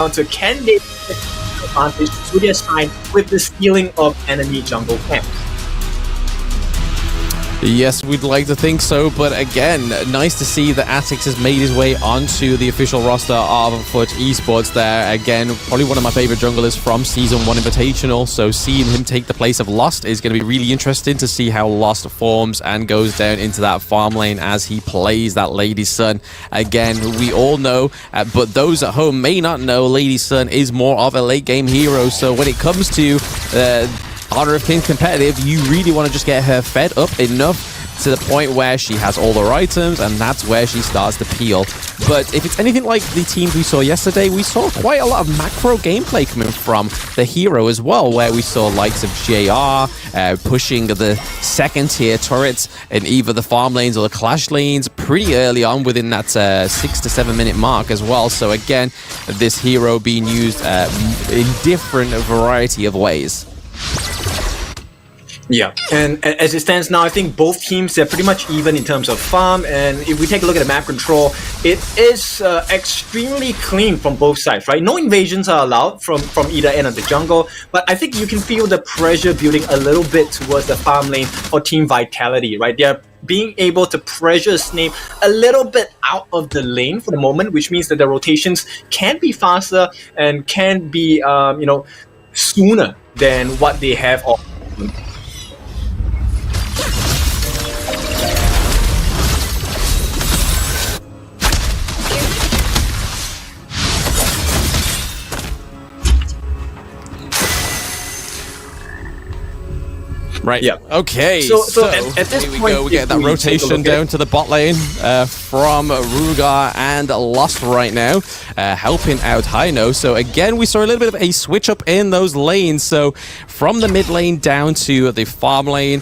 down to can they take advantage to their side with the stealing of enemy jungle camps. Yes, we'd like to think so, but again, nice to see that Atix has made his way onto the official roster of FUT Esports there. Again, probably one of my favorite junglers from Season 1 Invitational, so seeing him take the place of Lost is going to be really interesting to see how Lost forms and goes down into that farm lane as he plays that Lady Sun. Again, we all know, but those at home may not know, Lady Sun is more of a late game hero, so when it comes to Honor of Kings competitive, you really want to just get her fed up enough to the point where she has all her items, and that's where she starts to peel. But if it's anything like the teams we saw yesterday, we saw quite a lot of macro gameplay coming from the hero as well, where we saw likes of JR pushing the second tier turrets in either the farm lanes or the clash lanes pretty early on within that 6 to 7 minute mark as well. So again, this hero being used in different variety of ways. Yeah, and as it stands now, I think both teams are pretty much even in terms of farm, and if we take a look at the map control, it is extremely clean from both sides, right? No invasions are allowed from either end of the jungle, but I think you can feel the pressure building a little bit towards the farm lane for Team Vitality, right? They're being able to pressure Snape a little bit out of the lane for the moment, which means that the rotations can be faster and can be, sooner than what they have. Right. Yeah. Okay. So at this here we point, go. We get that rotation down to the bot lane from Rugar and Lost right now, helping out Hino. So again, we saw a little bit of a switch up in those lanes. So from the mid lane down to the farm lane,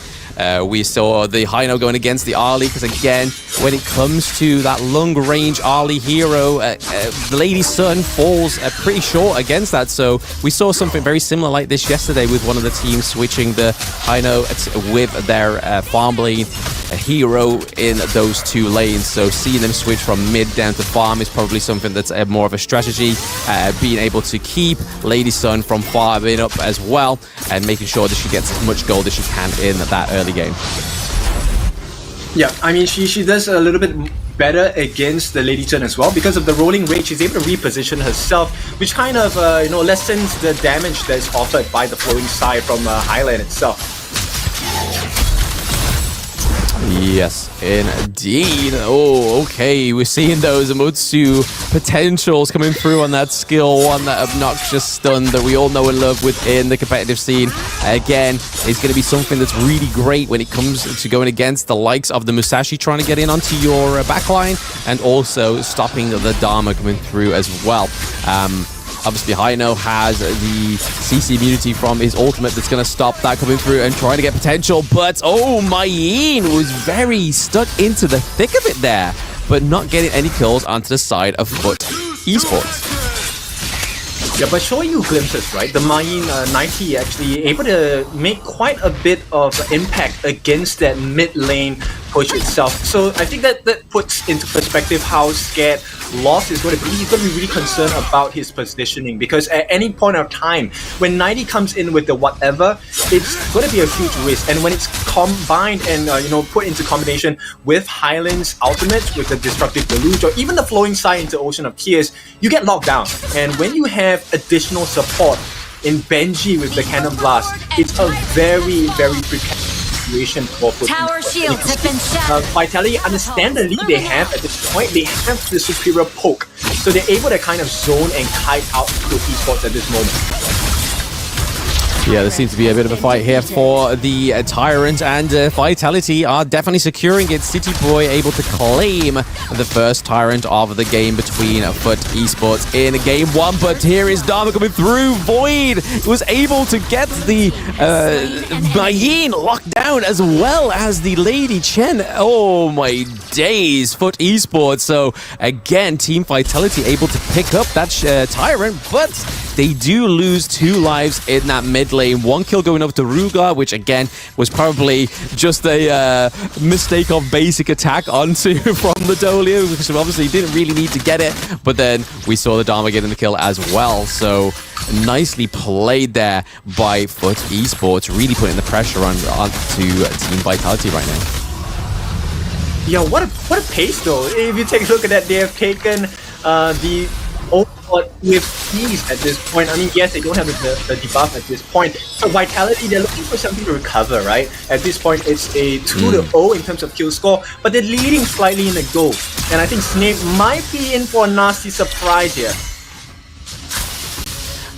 we saw the Hino going against the Arlie, because again, when it comes to that long range Arlie hero, the Lady Sun falls pretty short against that. So we saw something very similar like this yesterday with one of the teams switching the Hino with their farm lane hero in those two lanes. So seeing them switch from mid down to farm is probably something that's more of a strategy, being able to keep Lady Sun from farming up as well and making sure that she gets as much gold as she can in that early game. Yeah, I mean, she does a little bit better against the Lady Sun as well because of the rolling rate. She's able to reposition herself, which kind of lessens the damage that is offered by the flowing side from Highland itself. Yes, indeed. Oh, okay. We're seeing those Amutsu potentials coming through on that skill one, that obnoxious stun that we all know and love within the competitive scene. Again, it's going to be something that's really great when it comes to going against the likes of the Musashi trying to get in onto your backline, and also stopping the Dharma coming through as well. Obviously, Hino has the CC immunity from his ultimate that's going to stop that coming through and trying to get potential. But, oh, Mayin was very stuck into the thick of it there, but not getting any kills onto the side of FUT Esports. Yeah, but showing you glimpses, right? The Mayin 90 actually able to make quite a bit of impact against that mid lane push itself. So I think that puts into perspective how scared Lost is going to be. He's going to be really concerned about his positioning, because at any point of time, when 90 comes in with the whatever, it's going to be a huge risk. And when it's combined and put into combination with Highland's ultimate, with the destructive deluge, or even the flowing side into Ocean of Tears, you get locked down. And when you have additional support in Benji with the Cannon Blast, it's a very, very precarious situation for Tower shields have been shattered. Vitality understand the lead they have at this point. They have the superior poke, so they're able to kind of zone and kite out to Esports at this moment. Yeah, there seems to be a bit of a fight here for the Tyrant, and Vitality are definitely securing it. City Boy able to claim the first Tyrant of the game between FUT Esports in game one. But here is Dharma coming through. Void was able to get the Mayin locked down, as well as the Lady Chen. Oh my days, FUT Esports. So again, Team Vitality able to pick up that Tyrant, but they do lose 2 lives in that mid lane lane. 1 kill going over to Ruga, which again was probably just a mistake of basic attack onto from the Dolio, because we obviously didn't really need to get it. But then we saw the Dharma getting the kill as well. So nicely played there by Foot Esports, really putting the pressure on to Team Vitality right now. Yeah, what a pace though. If you take a look at that, they have taken the Overlord with ease at this point. I mean, yes, they don't have the debuff at this point. So Vitality, they're looking for something to recover, right? At this point, it's a 2-0 in terms of kill score, but they're leading slightly in the goal. And I think Snape might be in for a nasty surprise here.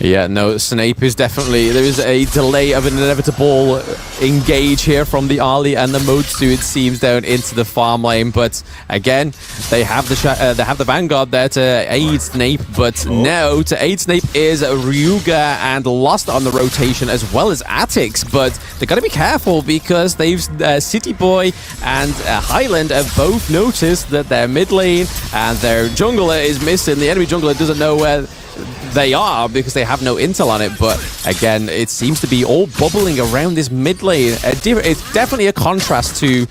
Yeah, no, Snape is definitely... There is a delay of an inevitable engage here from the Ali and the Motsu, it seems, down into the farm lane. But again, they have the Vanguard there to aid Snape. But now, to aid Snape is Ryuga and Lost on the rotation, as well as Atix. But they've got to be careful because they've City Boy and Highland have both noticed that their mid lane and their jungler is missing. The enemy jungler doesn't know where they are because they have no intel on it, but again, it seems to be all bubbling around this mid lane. It's definitely a contrast to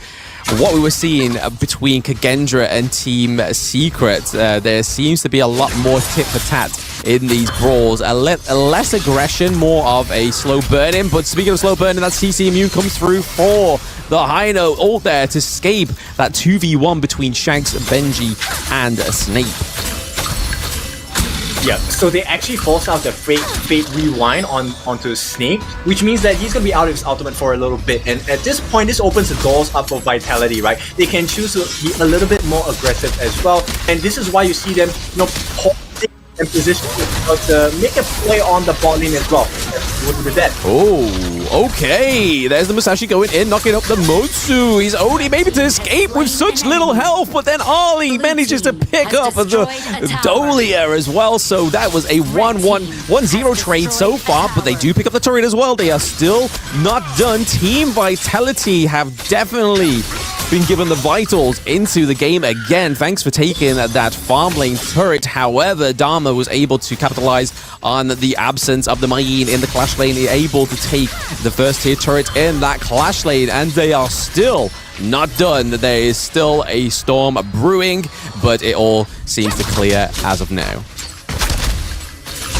what we were seeing between Kagendra and Team Secret. There seems to be a lot more tit for tat in these brawls. Less aggression, more of a slow burn-in. But speaking of slow burn-in, that CC immune comes through for the high note ult there to escape that 2v1 between Shanks, Benji, and Snape. Yeah, so they actually force out the Fate Rewind onto Snape, which means that he's going to be out of his ultimate for a little bit. And at this point, this opens the doors up for Vitality, right? They can choose to be a little bit more aggressive as well. And this is why you see them, pausing and positioning themselves to make a play on the bot lane as well. With that. Oh, okay. There's the Musashi going in, knocking up the Motsu. He's only maybe to escape with such little health, but then Ali manages to pick up the Dolia as well. So that was a 1-0 trade so far, but they do pick up the turret as well. They are still not done. Team Vitality have definitely been given the vitals into the game again. Thanks for taking that farm lane turret. However, Dharma was able to capitalize on the absence of the Mayin in the Clash lane, able to take the first tier turret in that Clash lane, and they are still not done. There is still a storm brewing, but it all seems to clear as of now.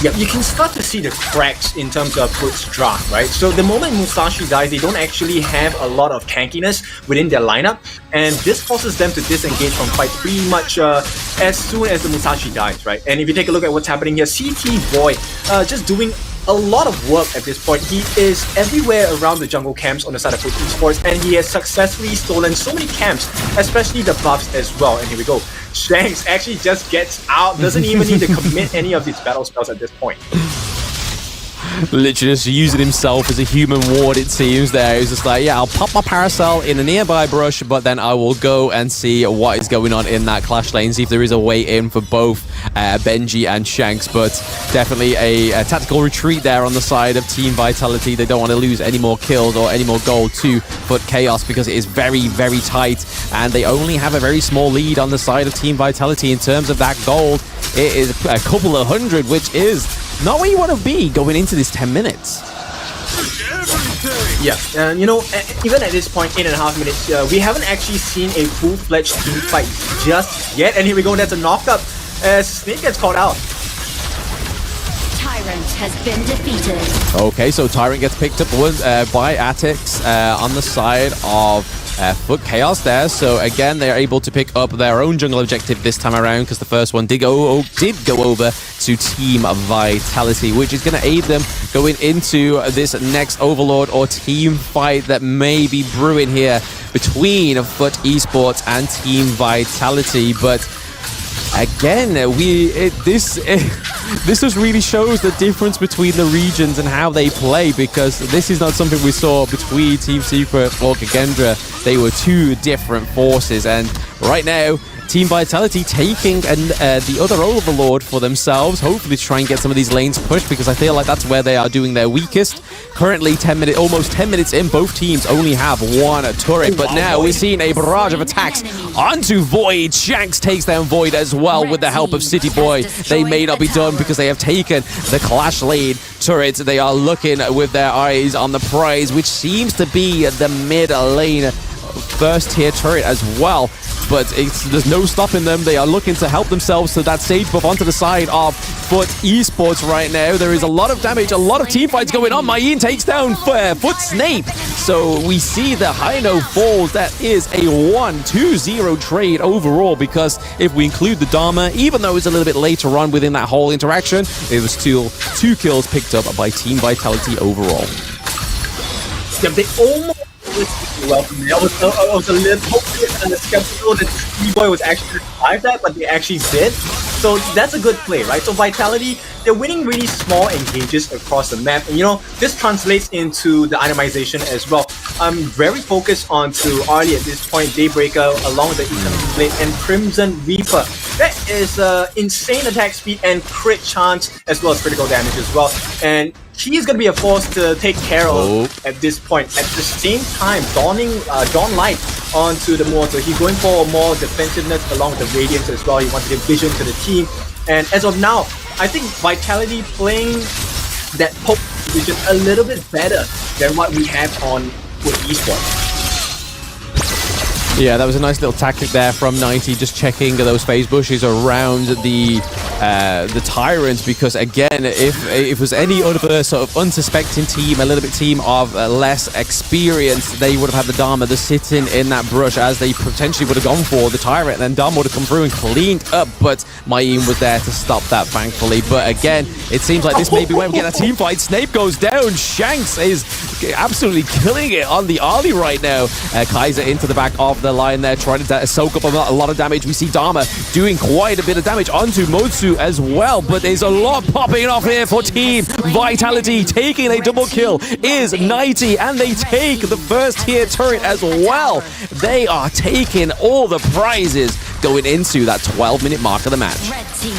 Yeah, you can start to see the cracks in terms of Foot's draft, right? So the moment Musashi dies, they don't actually have a lot of tankiness within their lineup, and this forces them to disengage from fights pretty much as soon as the Musashi dies, right? And if you take a look at what's happening here, CT Boy just doing a lot of work at this point. He is everywhere around the jungle camps on the side of Foot Esports, and he has successfully stolen so many camps, especially the buffs as well. And here we go. Shanks actually just gets out, doesn't even need to commit any of his battle spells at this point. Literally just using himself as a human ward, it seems there. He's just like, yeah, I'll pop my Parasol in a nearby brush, but then I will go and see what is going on in that Clash lane, see if there is a way in for both Benji and Shanks. But definitely a tactical retreat there on the side of Team Vitality. They don't want to lose any more kills or any more gold to Foot Chaos because it is very, very tight, and they only have a very small lead on the side of Team Vitality in terms of that gold. It is a couple of hundred, which is not where you want to be going into this 10 minutes. Yeah, and even at this point, 8.5 minutes, we haven't actually seen a full-fledged team fight just yet. And here we go, that's a knockup as Snake gets caught out. Tyrant has been defeated. Okay, so Tyrant gets picked up by Atix on the side of Foot Chaos there. So again, they are able to pick up their own jungle objective this time around because the first one did go over to Team Vitality, which is going to aid them going into this next Overlord or team fight that may be brewing here between Foot Esports and Team Vitality. But again, this just really shows the difference between the regions and how they play, because this is not something we saw between Team Secret or Kagendra. They were two different forces, and right now Team Vitality taking the other Overlord for themselves, hopefully to try and get some of these lanes pushed, because I feel like that's where they are doing their weakest. Currently, almost 10 minutes in, both teams only have one turret, but now we're seeing a barrage of attacks onto Void. Shanks takes down Void as well with the help of City Boy. They may not be done because they have taken the Clash Lane turret. They are looking with their eyes on the prize, which seems to be the mid lane first tier turret as well, but there's no stopping them. They are looking to help themselves to that sage buff onto the side of Foot Esports right now. There is a lot of damage, a lot of team fights going on. Mayin takes down Foot Snape, so we see the Hino falls. That is a 1-2-0 trade overall, because if we include the Dharma, even though it's a little bit later on within that whole interaction, it was still 2 kills picked up by Team Vitality overall. Yeah, they almost welcome me. I was a little skeptical that T-Boy was actually going to survive that, but they actually did. So that's a good play, right? So Vitality, they're winning really small engages across the map, and you know, this translates into the itemization as well. I'm very focused on to Arlie at this point, Daybreaker along with the Eternal Blade and Crimson Reaper. That is insane attack speed and crit chance as well as critical damage as well. And she is going to be a force to take care of at this point. At the same time, Dawn Light onto the Moor, so he's going for more defensiveness along with the Radiance as well. He wants to give vision to the team. And as of now, I think Vitality playing that poke vision a little bit better than what we have on with Esports. Yeah, that was a nice little tactic there from 90, just checking those phase bushes around the Tyrant, because again, if it was any other sort of unsuspecting team, a little bit team of less experience, they would have had the Dharma just sitting in that brush, as they potentially would have gone for the Tyrant, and then Dharma would have come through and cleaned up, but Mayin was there to stop that, thankfully. But again, it seems like this may be where we get a team fight. Snape goes down, Shanks is absolutely killing it on the Arlie right now. Kaiser into the back of the line there, trying to soak up a lot of damage. We see Dharma doing quite a bit of damage onto Modsu as well, but there's a lot popping off here for Team Vitality. Taking a double kill is 90, and they take the first tier turret as well. They are taking all the prizes going into that 12-minute mark of the match. Red team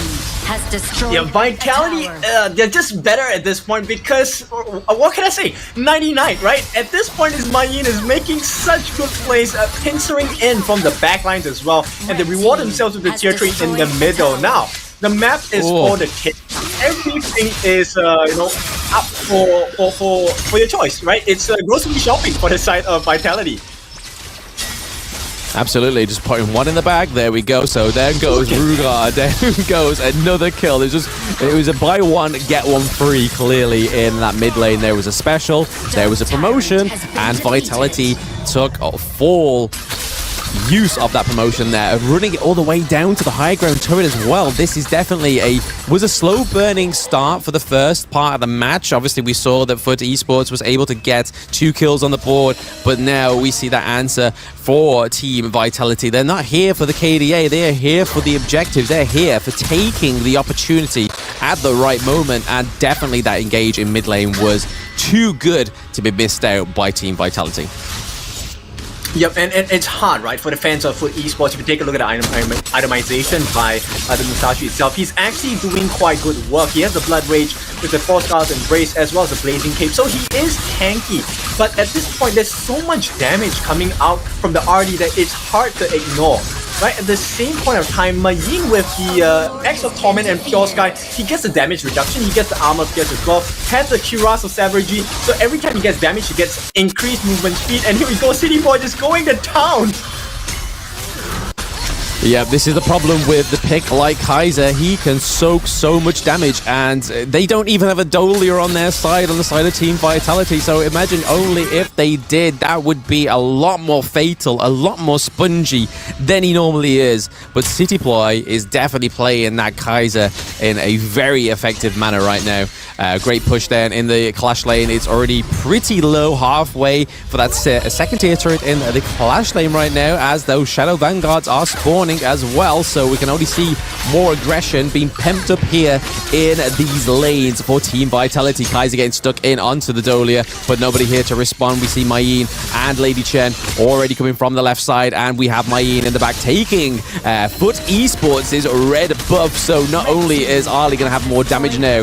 has destroyed. Yeah, Vitality, they're just better at this point because, what can I say? 99, right? At this point, Mayin is making such good plays, pincering in from the backlines as well, and they reward themselves with the tier 3 in the middle. Now, the map is for the kids. Everything is, you know, up for your choice, right? It's grocery shopping for the side of Vitality. Absolutely, just putting one in the bag. There we go. So there goes Rugar. There goes another kill. It was a buy one, get one free, clearly, in that mid lane. There was a special, there was a promotion, and Vitality took full use of that promotion there, running it all the way down to the high ground turret as well. This is definitely was a slow burning start for the first part of the match. Obviously, we saw that Foot Esports was able to get 2 kills on the board, but now we see that answer for Team Vitality. They're not here for the KDA, they're here for the objectives. They're here for taking the opportunity at the right moment, and definitely that engage in mid lane was too good to be missed out by Team Vitality. Yep, and it's hard, right, for the fans of Foot Esports. If you take a look at the itemization by the Musashi itself, he's actually doing quite good work. He has the Blood Rage with the 4 Scars Embrace as well as the Blazing Cape, so he is tanky. But at this point, there's so much damage coming out from the RD that it's hard to ignore. Right, at the same point of time, Mayin with the X of Torment and Pure Sky, he gets the damage reduction, he gets the armor pierce as well, has the Cuirass of Savagery, so every time he gets damage, he gets increased movement speed, and here we go, City Boy just going to town! Yeah, this is the problem with the pick like Kaiser. He can soak so much damage, and they don't even have a Dolier on their side, on the side of Team Vitality. So imagine only if they did, that would be a lot more fatal, a lot more spongy than he normally is. But City Ploy is definitely playing that Kaiser in a very effective manner right now. Great push then in the Clash lane. It's already pretty low, halfway for that second tier turret in the Clash lane right now, as those Shadow Vanguards are spawning strong as well, so we can only see more aggression being pumped up here in these lanes for Team Vitality. Kaiser getting stuck in onto the Dolia, but nobody here to respond. We see Mayin and Lady Chen already coming from the left side, and we have Mayin in the back taking Foot Esports' red buff, so not only is Ali going to have more damage now,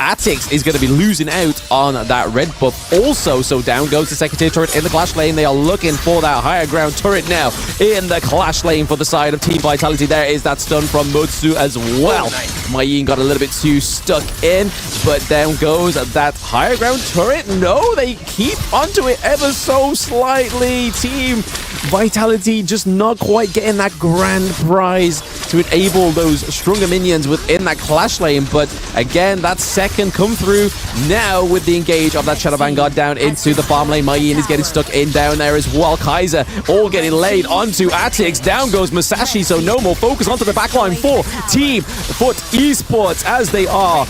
Atix is going to be losing out on that red buff also, so down goes the second tier turret in the clash lane. They are looking for that higher ground turret now in the clash lane for the side of Team Vitality. There is that stun from Mutsu as well. Mayin got a little bit too stuck in, but down goes that higher ground turret. No, they keep onto it ever so slightly. Team Vitality just not quite getting that grand prize to enable those stronger minions within that clash lane, but again, that second come through now with the engage of that Shadow Vanguard down into the farm lane. Mayin is getting stuck in down there as well. Kaiser all getting laid onto Atix. Down goes Masashi, so no more focus onto the backline for Team Foot Esports, as they are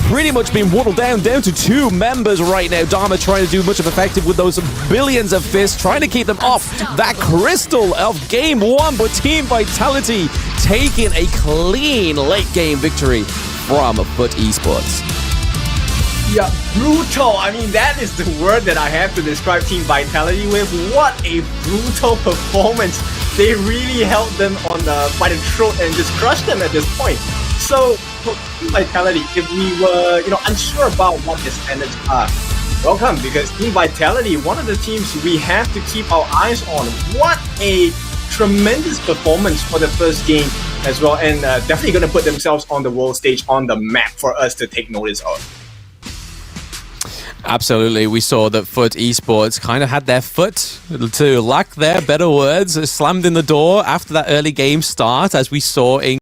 pretty much being whittled down to 2 members right now. Dharma trying to do much of effective with those billions of fists, trying to keep them off that crystal of game 1, but Team Vitality taking a clean late game victory from Foot Esports. Yeah, brutal. I mean, that is the word that I have to describe Team Vitality with. What a brutal performance. They really held them by the throat and just crushed them at this point. So, for Team Vitality, if we were, unsure about what their standards are, welcome, because Team Vitality, one of the teams we have to keep our eyes on. What a tremendous performance for the first game as well, and definitely going to put themselves on the world stage, on the map for us to take notice of. Absolutely. We saw that Foot Esports kind of had their foot, to lack their better words, slammed in the door after that early game start, as we saw in